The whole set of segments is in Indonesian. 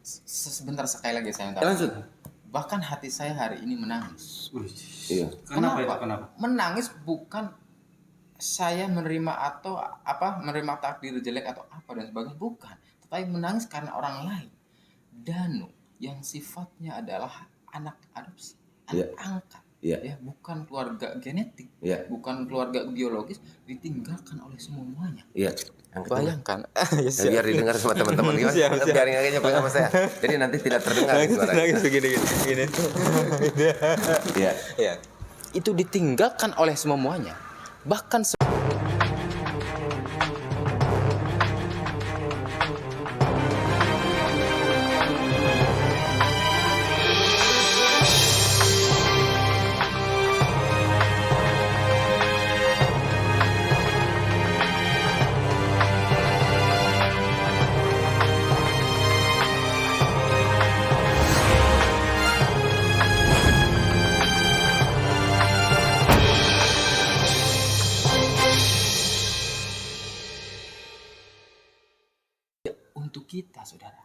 Sebentar sekali lagi saya minta. Lanjut. Bahkan hati saya hari ini menangis. Iya. Kenapa itu? Kenapa? Menangis bukan saya menerima atau menerima takdir jelek atau apa dan sebagainya, bukan. Tetapi menangis karena orang lain. Danu yang sifatnya adalah anak adopsi, anak angkat. Iya. Ya, bukan keluarga genetik, bukan keluarga biologis, ditinggalkan oleh semuanya. Iya. Bayangkan. Ya, biar didengar sama teman-teman. Biarin aja nyampe sama saya. Jadi nanti tidak terdengar suaranya. Gini. Iya. Ya. Itu ditinggalkan oleh semuanya. Bahkan untuk kita, saudara.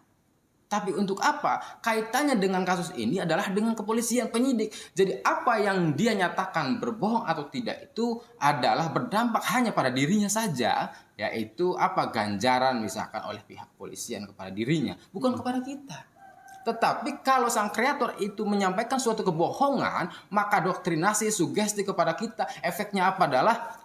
Tapi untuk apa? Kaitannya dengan kasus ini adalah dengan kepolisian, penyidik. Jadi apa yang dia nyatakan berbohong atau tidak itu adalah berdampak hanya pada dirinya saja, yaitu ganjaran misalkan oleh pihak kepolisian kepada dirinya, bukan kepada kita. Tetapi kalau sang kreator itu menyampaikan suatu kebohongan, maka doktrinasi, sugesti kepada kita, efeknya apa adalah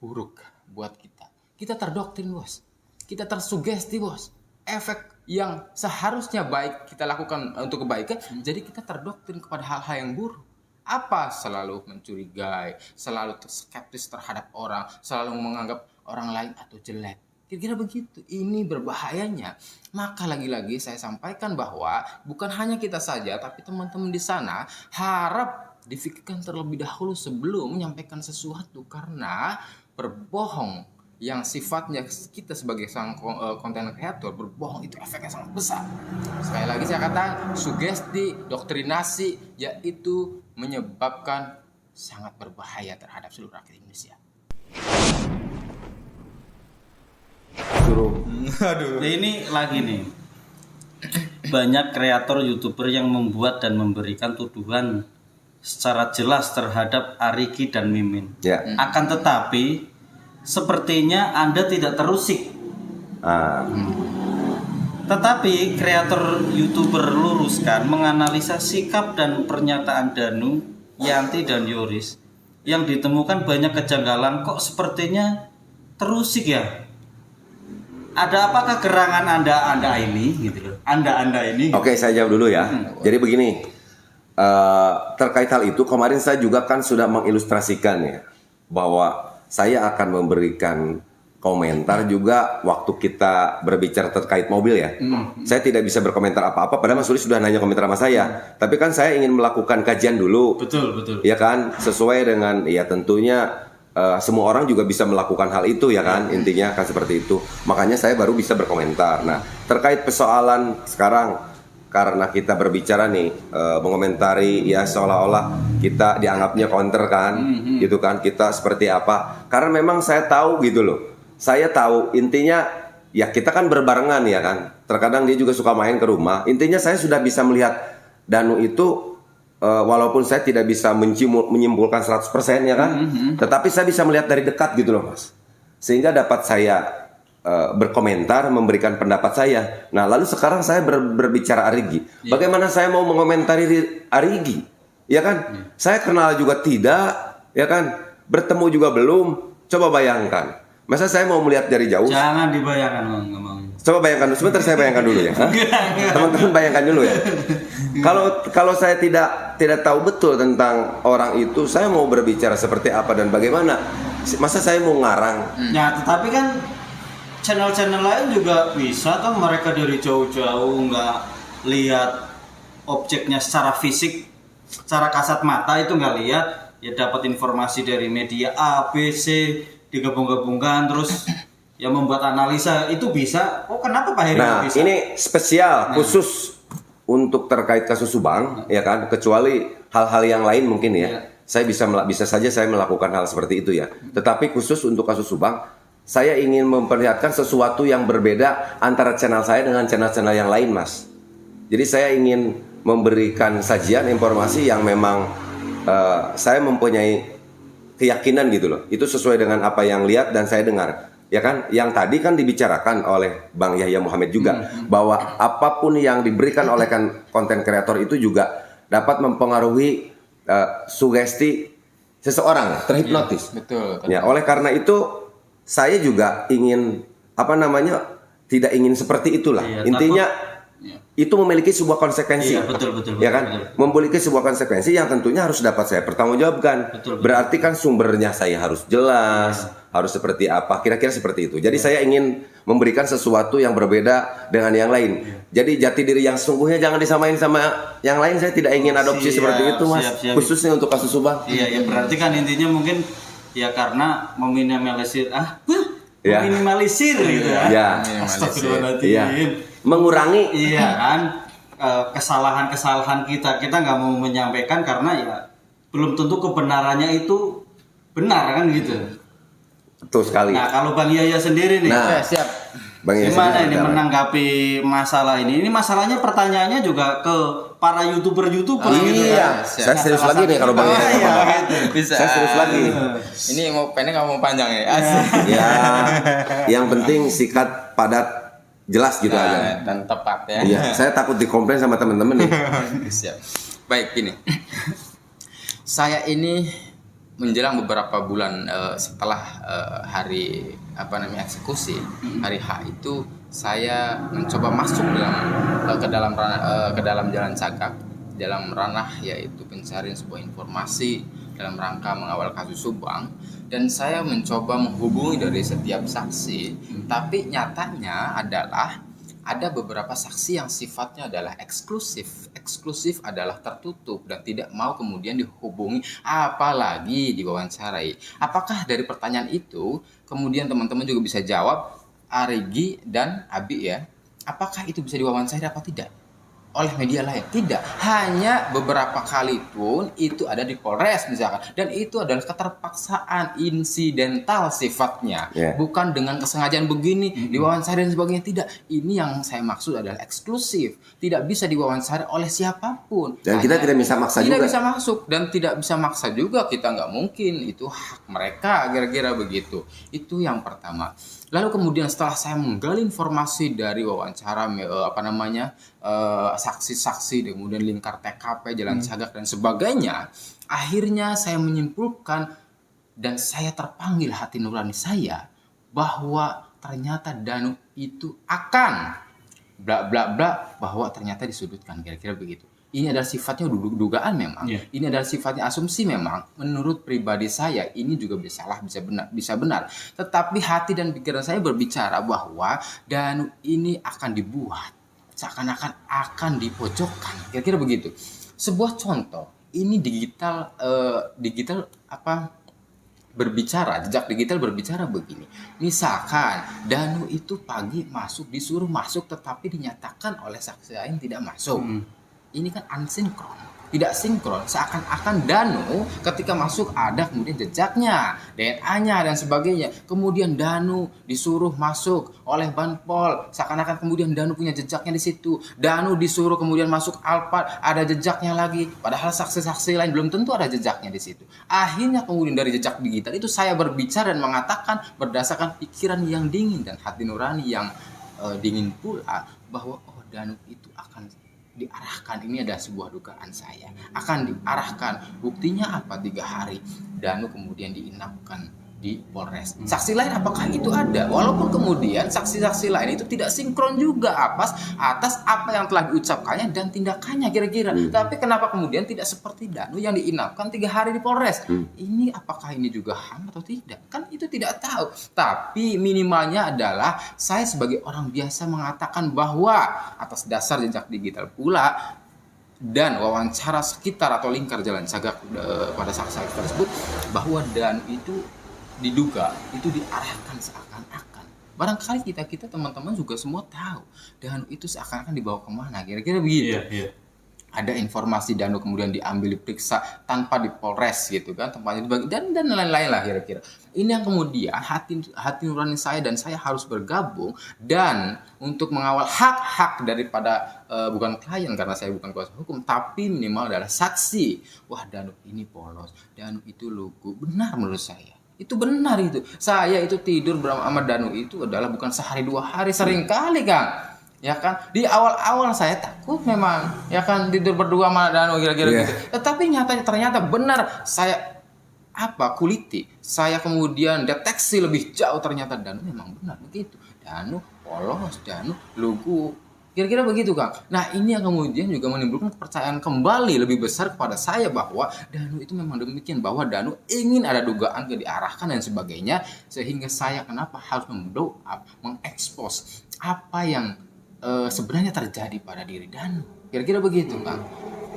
buruk buat kita. Kita terdoktrin, bos. Kita tersugesti, bos. Efek yang seharusnya baik kita lakukan untuk kebaikan, jadi kita terdoktrin kepada hal-hal yang buruk. Apa? Selalu mencurigai, selalu skeptis terhadap orang, selalu menganggap orang lain atau jelek. Kira-kira begitu. Ini berbahayanya. Maka lagi-lagi saya sampaikan bahwa bukan hanya kita saja, tapi teman-teman di sana harap difikirkan terlebih dahulu sebelum menyampaikan sesuatu, karena berbohong yang sifatnya kita sebagai sang konten kreator, berbohong itu efeknya sangat besar. Sekali lagi saya katakan, sugesti, doktrinasi, yaitu menyebabkan sangat berbahaya terhadap seluruh rakyat Indonesia. Aduh. Ya ini lagi nih, banyak kreator YouTuber yang membuat dan memberikan tuduhan secara jelas terhadap Arigi dan Mimin. Akan tetapi sepertinya Anda tidak terusik. Tetapi kreator YouTuber luruskan menganalisa sikap dan pernyataan Danu, Yanti dan Yoris yang ditemukan banyak kejanggalan. Kok sepertinya terusik ya? Ada apakah gerangan Anda ini gitu loh? Anda ini. Oke, saya jawab dulu ya. Jadi begini, terkait hal itu kemarin saya juga kan sudah mengilustrasikan ya, bahwa saya akan memberikan komentar juga waktu kita berbicara terkait mobil ya. Saya tidak bisa berkomentar apa-apa, padahal Mas Suli sudah nanya komentar sama saya. Tapi kan saya ingin melakukan kajian dulu. Betul. Ya kan, sesuai dengan ya tentunya semua orang juga bisa melakukan hal itu ya kan, intinya kan seperti itu. Makanya saya baru bisa berkomentar. Nah, terkait persoalan sekarang, karena kita berbicara nih mengomentari ya seolah-olah kita dianggapnya counter kan, gitu kan, kita seperti apa? Karena memang saya tahu gitu loh. Saya tahu intinya ya kita kan berbarengan ya kan. Terkadang dia juga suka main ke rumah. Intinya saya sudah bisa melihat Danu itu walaupun saya tidak bisa menyimpulkan 100% ya kan, tetapi saya bisa melihat dari dekat gitu loh, Mas. Sehingga dapat saya berkomentar, memberikan pendapat saya. Nah, lalu sekarang saya berbicara Arigi. Bagaimana saya mau mengomentari Arigi? Ya kan? Saya kenal juga tidak, ya kan? Bertemu juga belum. Coba bayangkan. Masa saya mau melihat dari jauh? Jangan dibayangkan, Bang. Coba bayangkan, sebentar saya bayangkan dulu ya. Teman-teman bayangkan dulu ya. Kalau saya tidak tahu betul tentang orang itu, saya mau berbicara seperti apa dan bagaimana? Masa saya mau ngarang? Ya, tetapi kan channel-channel lain juga bisa toh, mereka dari jauh-jauh nggak lihat objeknya secara fisik, secara kasat mata itu nggak lihat, ya dapat informasi dari media A, B, C, digabung-gabungkan terus ya membuat analisa itu bisa. Oh, kenapa Pak Heri Nah, bisa? ini spesial khusus untuk terkait kasus Subang ya kan, kecuali hal-hal yang lain mungkin ya. Saya bisa saja saya melakukan hal seperti itu ya. Tetapi khusus untuk kasus Subang, saya ingin memperlihatkan sesuatu yang berbeda antara channel saya dengan channel-channel yang lain, Mas. Jadi saya ingin memberikan sajian informasi yang memang saya mempunyai keyakinan gitu loh. Itu sesuai dengan apa yang lihat dan saya dengar. Ya kan, yang tadi kan dibicarakan oleh Bang Yahya Muhammad juga bahwa apapun yang diberikan oleh konten kreator itu juga dapat mempengaruhi sugesti seseorang, terhipnotis. Betul. Ya, oleh karena itu saya juga ingin tidak ingin seperti itulah. Iya, Intinya itu memiliki sebuah konsekuensi. Iya, betul. Ya kan? Betul. Memiliki sebuah konsekuensi yang tentunya harus dapat saya pertanggungjawabkan. Betul. Berarti kan sumbernya saya harus jelas, harus seperti apa, kira-kira seperti itu. Jadi saya ingin memberikan sesuatu yang berbeda dengan yang lain. Jadi jati diri yang sungguhnya jangan disamain sama yang lain. Saya tidak ingin adopsi seperti itu, Mas. Siap. Khususnya untuk kasus Subang. Iya, ya berarti kan intinya mungkin ya karena meminimalisir Ya. meminimalisir gitu ya. Ya. Astagfirullahaladzim. Iya. Mengurangi. Iya kan, kesalahan kita nggak mau menyampaikan karena ya belum tentu kebenarannya itu benar kan gitu. Betul sekali. Nah kalau Bang Yahya sendiri nih, Nah, Siap. Bang Yahya gimana sendiri ini ada apa? menanggapi masalah ini? Ini masalahnya pertanyaannya juga ke para youtuber gitu Iya, kan. saya serius lagi nih kalau Bang Yahya. Iya, gitu. Bisa. Saya serius lagi. Ini mau pendek nggak mau panjang ya? Asik. Ya, yang penting sikat, padat, jelas gitu aja. Dan tepat ya. Iya, saya takut dikomplain sama temen-temen nih. Siap. Baik, gini. Saya ini menjelang beberapa bulan setelah hari eksekusi, hari H itu saya mencoba masuk ke dalam jalan cagak, dalam ranah yaitu pencarian sebuah informasi dalam rangka mengawal kasus Subang, dan saya mencoba menghubungi dari setiap saksi, tapi nyatanya adalah ada beberapa saksi yang sifatnya adalah eksklusif. Eksklusif adalah tertutup dan tidak mau kemudian dihubungi apalagi diwawancarai. Apakah dari pertanyaan itu kemudian teman-teman juga bisa jawab, Arigi dan Abi ya, apakah itu bisa diwawancarai apa tidak oleh media lain? Tidak, hanya beberapa kali pun itu ada di Polres misalkan, dan itu adalah keterpaksaan insidental sifatnya, bukan dengan kesengajaan begini diwawancara dan sebagainya. Tidak, ini yang saya maksud adalah eksklusif, tidak bisa diwawancara oleh siapapun, Dan kita tidak bisa maksa tidak juga. bisa masuk dan tidak bisa maksa juga, kita nggak mungkin, itu hak mereka, kira-kira begitu. Itu yang pertama. Lalu kemudian setelah saya menggali informasi dari wawancara saksi-saksi, kemudian lingkar TKP, jalan cagak dan sebagainya, akhirnya saya menyimpulkan dan saya terpanggil hati nurani saya bahwa ternyata Danu itu akan bla bla bla, bahwa ternyata disudutkan, kira-kira begitu. Ini adalah sifatnya dugaan memang. Ini adalah sifatnya asumsi memang. Menurut pribadi saya ini juga bisa salah, bisa benar. Tetapi hati dan pikiran saya berbicara bahwa Danu ini akan dibuat seakan-akan akan dipojokkan. Kira-kira begitu. Sebuah contoh, ini jejak digital berbicara begini. Misalkan Danu itu pagi disuruh masuk tetapi dinyatakan oleh saksi lain tidak masuk. Ini kan unsinkron, tidak sinkron. Seakan-akan Danu ketika masuk ada kemudian jejaknya, DNA-nya dan sebagainya. Kemudian Danu disuruh masuk oleh Banpol, seakan-akan kemudian Danu punya jejaknya di situ. Danu disuruh kemudian masuk Alphard, ada jejaknya lagi. Padahal saksi-saksi lain belum tentu ada jejaknya di situ. Akhirnya kemudian dari jejak digital itu saya berbicara dan mengatakan berdasarkan pikiran yang dingin dan hati nurani yang dingin pula, bahwa Danu itu akan diarahkan, ini adalah sebuah dugaan saya, akan diarahkan. Buktinya apa? 3 hari Danu kemudian diinapkan di Polres. Saksi lain apakah itu ada? Walaupun kemudian saksi-saksi lain itu tidak sinkron juga atas apa yang telah diucapkannya dan tindakannya kira-kira. Tapi kenapa kemudian tidak seperti Danu yang diinapkan 3 hari di Polres? Ini apakah ini juga HAM atau tidak? Kan itu tidak tahu. Tapi minimalnya adalah saya sebagai orang biasa mengatakan bahwa atas dasar jejak digital pula dan wawancara sekitar atau lingkar jalan cagak pada saksi tersebut, bahwa Danu itu diduga itu diarahkan seakan-akan. Barangkali kita teman-teman juga semua tahu Danu itu seakan-akan dibawa kemana, kira-kira begitu. ada informasi Danu kemudian diambil diperiksa tanpa di Polres gitu kan, tempatnya dibagi dan lain-lain lah kira-kira. Ini yang kemudian hati nurani saya dan saya harus bergabung dan untuk mengawal hak-hak daripada bukan klien karena saya bukan kuasa hukum, tapi minimal adalah saksi. Wah, Danu ini polos, Danu itu lugu. Benar menurut saya. Itu benar itu. Saya itu tidur bersama Danu itu adalah bukan sehari 2 hari, sering kali Kang. Ya kan, di awal-awal saya takut memang, ya kan, tidur berdua sama Danu kira-kira gitu. Tetapi ternyata benar saya kuliti, saya kemudian deteksi lebih jauh, ternyata Danu memang benar begitu. Danu polos, Danu lugu, kira-kira begitu Kang. Nah ini yang kemudian juga menimbulkan kepercayaan kembali lebih besar kepada saya bahwa Danu itu memang demikian, bahwa Danu ingin ada dugaan diarahkan dan sebagainya, sehingga saya kenapa harus memblow up, mengekspos apa yang sebenarnya terjadi pada diri Danu. Kira-kira begitu Kang.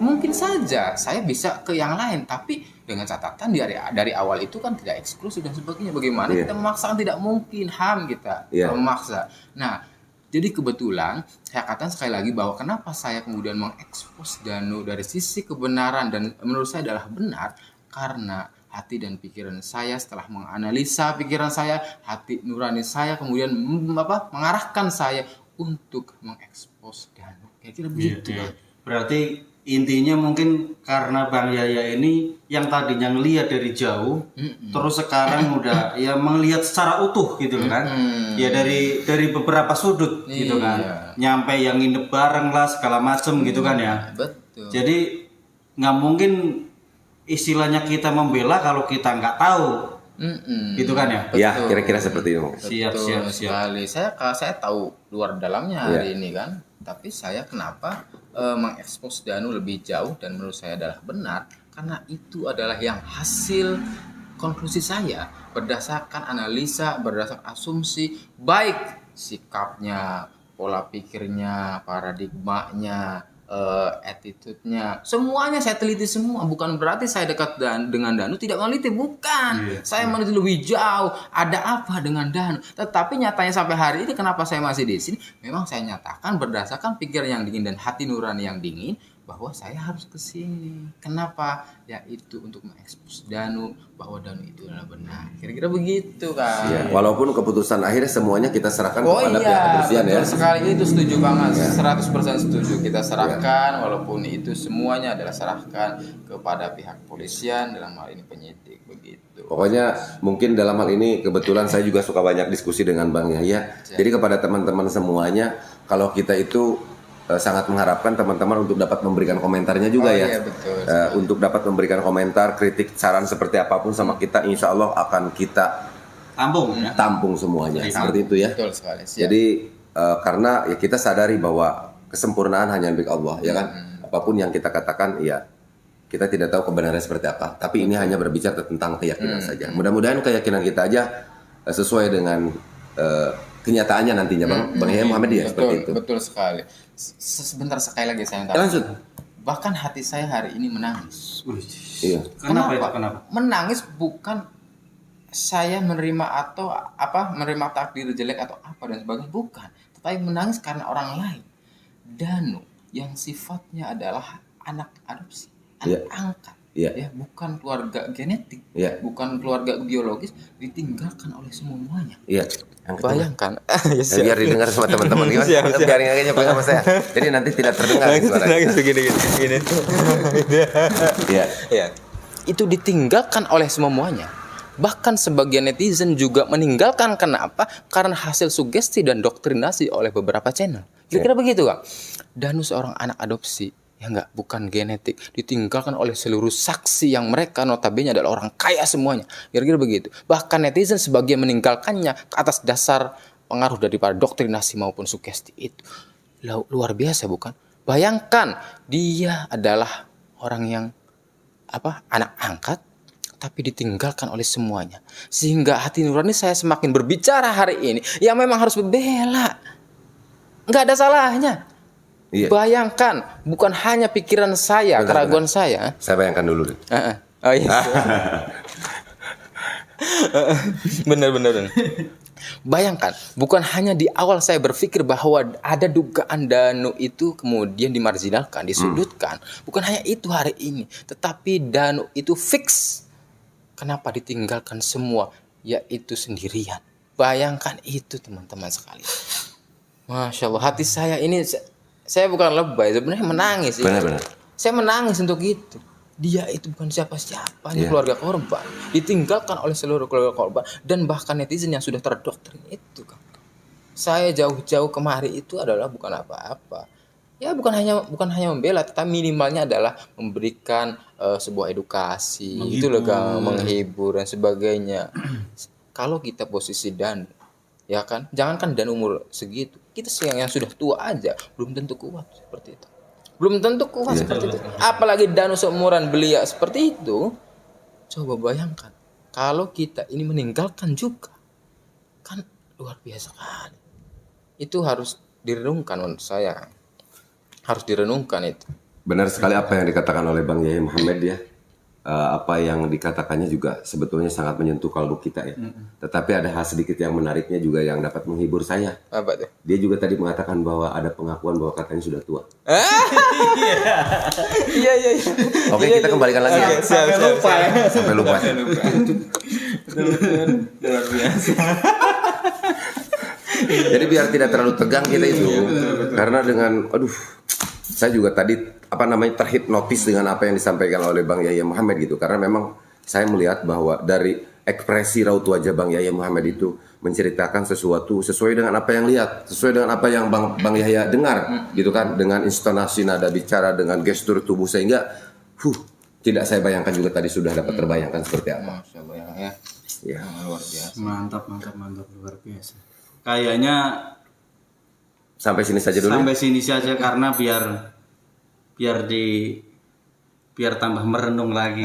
Mungkin saja saya bisa ke yang lain, tapi dengan catatan dari awal itu kan tidak eksklusif dan sebagainya. Bagaimana kita memaksakan? Tidak mungkin, HAM kita memaksa. Nah, jadi kebetulan saya katakan sekali lagi bahwa kenapa saya kemudian mengekspos Danu dari sisi kebenaran dan menurut saya adalah benar, karena hati dan pikiran saya setelah menganalisa pikiran saya, hati nurani saya kemudian mengarahkan saya untuk mengekspos Danu. Kira-kira begitu. Iya. Berarti intinya mungkin karena Bang Yaya ini yang tadinya ngelihat dari jauh, terus sekarang udah ya melihat secara utuh gitu kan. Ya dari beberapa sudut gitu kan. Nyampe yang nginep bareng lah segala macem gitu kan ya. Betul. Jadi nggak mungkin istilahnya kita membela kalau kita nggak tahu. Gitu kan ya? Ya, kira-kira seperti itu. Siap. Sekali. Saya tahu luar dalamnya hari ini kan, tapi saya kenapa mengekspos Danu lebih jauh dan menurut saya adalah benar, karena itu adalah yang hasil konklusi saya berdasarkan analisa, berdasarkan asumsi, baik sikapnya, pola pikirnya, paradigmanya, attitude-nya, semuanya saya teliti semua. Bukan berarti saya dekat dengan Danu tidak meneliti, bukan. Saya meneliti lebih jauh. Ada apa dengan Danu? Tetapi nyatanya sampai hari ini kenapa saya masih di sini? Memang saya nyatakan berdasarkan pikiran yang dingin dan hati nurani yang dingin bahwa saya harus ke sini. Kenapa? Yaitu untuk mengekspos Danu, bahwa Danu itu adalah benar. Kira-kira begitu kan. Ya, walaupun keputusan akhirnya semuanya kita serahkan kepada pihak kepolisian ya. Sekali itu setuju banget, 100% setuju. Kita serahkan, walaupun itu semuanya adalah serahkan kepada pihak kepolisian, dalam hal ini penyidik begitu. Pokoknya mungkin dalam hal ini kebetulan saya juga suka banyak diskusi dengan Bang Yahya. Jadi kepada teman-teman semuanya, kalau kita itu sangat mengharapkan teman-teman untuk dapat memberikan komentarnya juga Iya, betul. Untuk dapat memberikan komentar, kritik, saran seperti apapun sama kita, insya Allah akan kita tampung semuanya. Seperti itu ya. Betul sekali. Siap. Jadi karena ya kita sadari bahwa kesempurnaan hanya milik Allah, ya kan. Apapun yang kita katakan, ya kita tidak tahu kebenarannya seperti apa. Tapi ini hanya berbicara tentang keyakinan saja. Mudah-mudahan keyakinan kita aja sesuai dengan kenyataannya nantinya, Bang Yahya Muhammad ya, seperti itu. Betul sekali. Sebentar sekali lagi saya minta. Lanjut. Bahkan hati saya hari ini menangis. Iya. Kenapa itu? Kenapa? Menangis bukan saya menerima atau menerima takdir jelek atau apa dan sebagainya, bukan. Tetapi menangis karena orang lain. Danu yang sifatnya adalah anak adopsi, anak angkat. Ya, bukan keluarga genetik, bukan keluarga biologis, ditinggalkan oleh semuanya. Iya. Bayangkan. Biar didengar sama teman-teman. Biar nggak sama saya. Jadi nanti tidak terdengar suaranya. Gini. Iya. Itu ditinggalkan oleh semuanya. Bahkan sebagian netizen juga meninggalkan. Kenapa? Karena hasil sugesti dan doktrinasi oleh beberapa channel. Kira-kira begitu, Kang. Danu seorang anak adopsi. Ya enggak, bukan genetik, ditinggalkan oleh seluruh saksi yang mereka notabene adalah orang kaya semuanya. Kira-kira begitu. Bahkan netizen sebagian meninggalkannya atas dasar pengaruh daripada doktrinasi maupun sugesti itu. Luar biasa bukan? Bayangkan, dia adalah orang yang anak angkat, tapi ditinggalkan oleh semuanya. Sehingga hati nurani saya semakin berbicara hari ini, ya memang harus membela. Enggak ada salahnya. Iya. Bayangkan, bukan hanya pikiran saya, keraguan saya. Saya bayangkan dulu deh. Oh iya. Benar. Bayangkan, bukan hanya di awal saya berpikir bahwa ada dugaan Danu itu kemudian dimarginalkan, disudutkan. Bukan hanya itu hari ini, tetapi Danu itu fix. Kenapa ditinggalkan semua, yaitu sendirian. Bayangkan itu teman-teman sekalian. Masya Allah, hati saya ini, saya bukan lebay, sebenarnya menangis. Benar-benar. Saya menangis untuk itu. Dia itu bukan siapa-siapa, ini keluarga korban. Ditinggalkan oleh seluruh keluarga korban dan bahkan netizen yang sudah terdoktrin itu, Kang. Saya jauh-jauh kemari itu adalah bukan apa-apa. Ya bukan hanya membela, tetapi minimalnya adalah memberikan sebuah edukasi, itu loh Kang, menghibur dan sebagainya. Kalau kita posisi Dan, ya kan, jangankan Dan umur segitu, kita yang sudah tua aja belum tentu kuat seperti itu. Belum tentu kuat seperti itu. Apalagi Danu seumuran beliau seperti itu. Coba bayangkan, kalau kita ini meninggalkan juga, kan luar biasa kali. Itu harus direnungkan menurut saya. Harus direnungkan itu. Benar sekali apa yang dikatakan oleh Bang Yahya Muhammad ya. Apa yang dikatakannya juga sebetulnya sangat menyentuh kalbu kita ya. Tetapi ada hal sedikit yang menariknya juga yang dapat menghibur saya. Apa tuh? Dia juga tadi mengatakan bahwa ada pengakuan bahwa katanya sudah tua. Iya. Oke, kita kembalikan lagi ya. Sampai lupa ya. Sampai lupa. Luar biasa. Jadi biar tidak terlalu tegang kita itu. Karena dengan saya juga tadi terhipnotis dengan apa yang disampaikan oleh Bang Yahya Muhammad gitu. Karena memang saya melihat bahwa dari ekspresi raut wajah Bang Yahya Muhammad itu menceritakan sesuatu sesuai dengan apa yang lihat, sesuai dengan apa yang Bang Yahya dengar gitu kan, dengan intonasi nada bicara, dengan gestur tubuh sehingga tidak saya bayangkan juga tadi sudah dapat terbayangkan seperti apa. Masya Allah ya. Ya. Luar biasa. Mantap luar biasa. Kayaknya Sampai sini saja dulu. sampai sini saja karena biar tambah merenung lagi.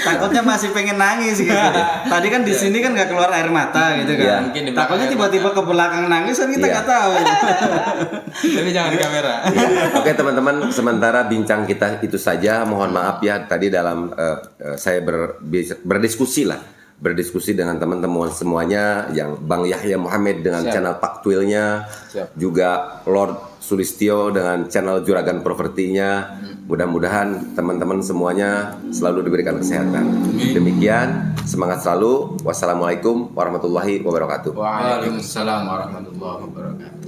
Takutnya masih pengen nangis gitu. Tadi kan di sini kan nggak keluar air mata gitu kan. Mungkin di belakang Takutnya air tiba-tiba ke belakang nangis kan kita nggak tahu. Tapi jangan di kamera. Ya. Oke teman-teman, sementara bincang kita itu saja. Mohon maaf ya tadi dalam saya berdiskusi dengan teman-teman semuanya, yang Bang Yahya Muhammad dengan channel Paktwilnya, juga Lord Sulistyo dengan channel Juragan Propertinya. Mudah-mudahan teman-teman semuanya selalu diberikan kesehatan. Demikian, semangat selalu. Wassalamualaikum warahmatullahi wabarakatuh. Waalaikumsalam warahmatullahi wabarakatuh.